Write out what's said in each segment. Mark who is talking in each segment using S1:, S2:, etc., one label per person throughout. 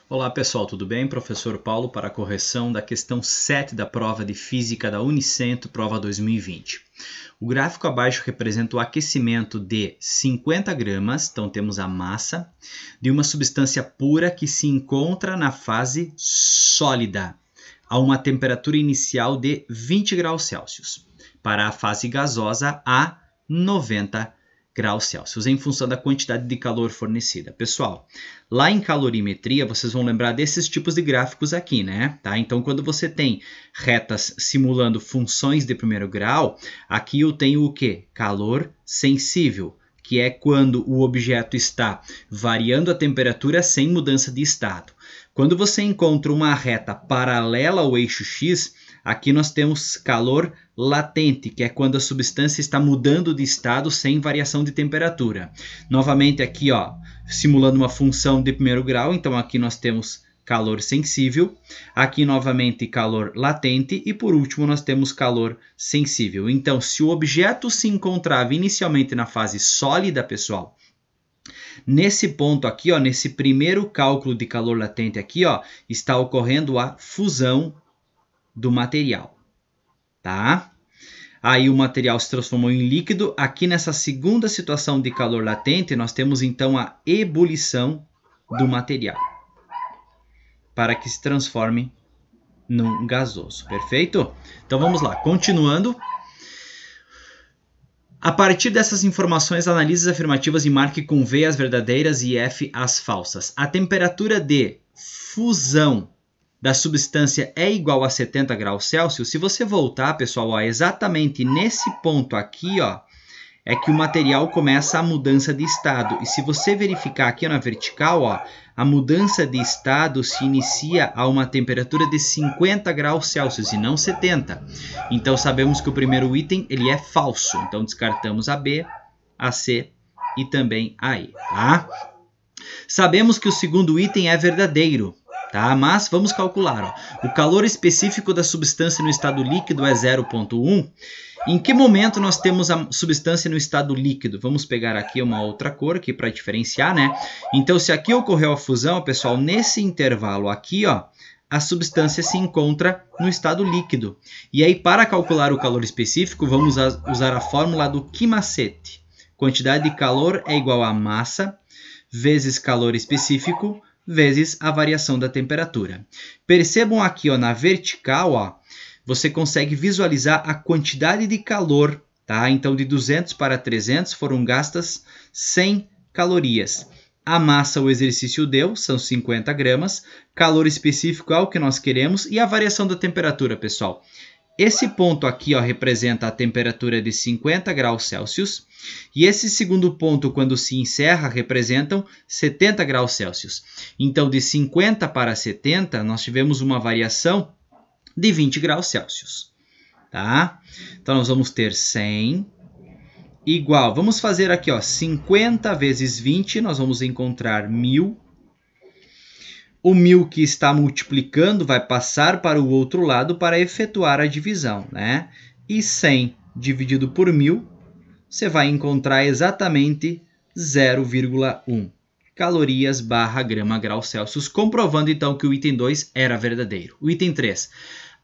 S1: Olá pessoal, tudo bem? Professor Paulo para a correção da questão 7 da prova de Física da Unicentro, prova 2020. O gráfico abaixo representa o aquecimento de 50 gramas, então temos a massa, de uma substância pura que se encontra na fase sólida, a uma temperatura inicial de 20 graus Celsius, para a fase gasosa a 90 graus Celsius, em função da quantidade de calor fornecida. Pessoal, lá em calorimetria, vocês vão lembrar desses tipos de gráficos aqui, né? Tá? Então, quando você tem retas simulando funções de primeiro grau, aqui eu tenho o quê? Calor sensível, que é quando o objeto está variando a temperatura sem mudança de estado. Quando você encontra uma reta paralela ao eixo X, aqui nós temos calor latente, que é quando a substância está mudando de estado sem variação de temperatura. Novamente aqui, ó, simulando uma função de primeiro grau, então aqui nós temos calor sensível, aqui novamente calor latente e por último nós temos calor sensível. Então, se o objeto se encontrava inicialmente na fase sólida, pessoal, nesse ponto aqui, ó, nesse primeiro cálculo de calor latente aqui, ó, está ocorrendo a fusão do material. Tá? Aí o material se transformou em líquido. Aqui nessa segunda situação de calor latente, nós temos então a ebulição do material, para que se transforme num gasoso. Perfeito? Então vamos lá, continuando. A partir dessas informações, analise as afirmativas e marque com V as verdadeiras e F as falsas. A temperatura de fusão da substância é igual a 70 graus Celsius. Se você voltar, pessoal, ó, exatamente nesse ponto aqui, ó, é que o material começa a mudança de estado. E se você verificar aqui na vertical, ó, a mudança de estado se inicia a uma temperatura de 50 graus Celsius e não 70. Então sabemos que o primeiro item ele é falso. Então descartamos a B, a C e também a E. Tá? Sabemos que o segundo item é verdadeiro. Tá? Mas vamos calcular. Ó. O calor específico da substância no estado líquido é 0,1. Em que momento nós temos a substância no estado líquido? Vamos pegar aqui uma outra cor aqui para diferenciar, né? Então, se aqui ocorreu a fusão, pessoal, nesse intervalo aqui, ó, a substância se encontra no estado líquido. E aí, para calcular o calor específico, vamos usar a fórmula do Quimacete. Quantidade de calor é igual a massa vezes calor específico vezes a variação da temperatura. Percebam aqui, ó, na vertical, ó, você consegue visualizar a quantidade de calor, tá? Então, de 200 para 300 foram gastas 100 calorias. A massa o exercício deu, são 50 gramas. Calor específico é o que nós queremos. E a variação da temperatura, pessoal? Esse ponto aqui, ó, representa a temperatura de 50 graus Celsius. E esse segundo ponto, quando se encerra, representam 70 graus Celsius. Então, de 50 para 70, nós tivemos uma variação de 20 graus Celsius. Tá? Então, nós vamos ter 100 igual. Vamos fazer aqui, ó, 50 vezes 20, nós vamos encontrar 1.000. O 1.000 que está multiplicando vai passar para o outro lado para efetuar a divisão, né? E 100 dividido por 1.000, você vai encontrar exatamente 0,1 calorias barra grama grau Celsius, comprovando então que o item 2 era verdadeiro. O item 3.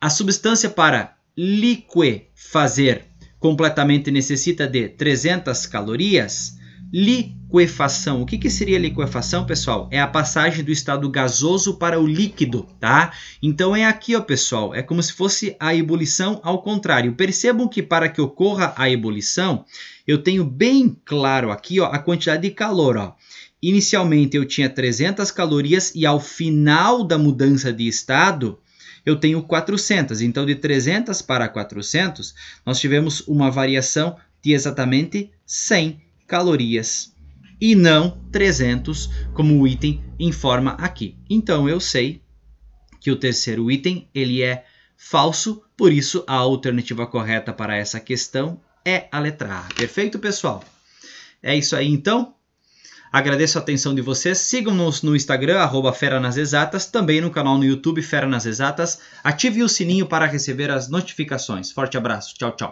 S1: A substância para liquefazer completamente necessita de 300 calorias. Liquefação. O que seria liquefação, pessoal? É a passagem do estado gasoso para o líquido, tá? Então é aqui, ó, pessoal, é como se fosse a ebulição ao contrário. Percebam que para que ocorra a ebulição, eu tenho bem claro aqui, ó, a quantidade de calor, ó. Inicialmente eu tinha 300 calorias e ao final da mudança de estado, eu tenho 400. Então, de 300 para 400, nós tivemos uma variação de exatamente 100 calorias e não 300, como o item informa aqui. Então, eu sei que o terceiro item ele é falso, por isso a alternativa correta para essa questão é a letra A. Perfeito, pessoal? É isso aí, então. Agradeço a atenção de vocês. Sigam-nos no Instagram, @FeraNasExatas, também no canal no YouTube Fera nas Exatas. Ative o sininho para receber as notificações. Forte abraço. Tchau, tchau.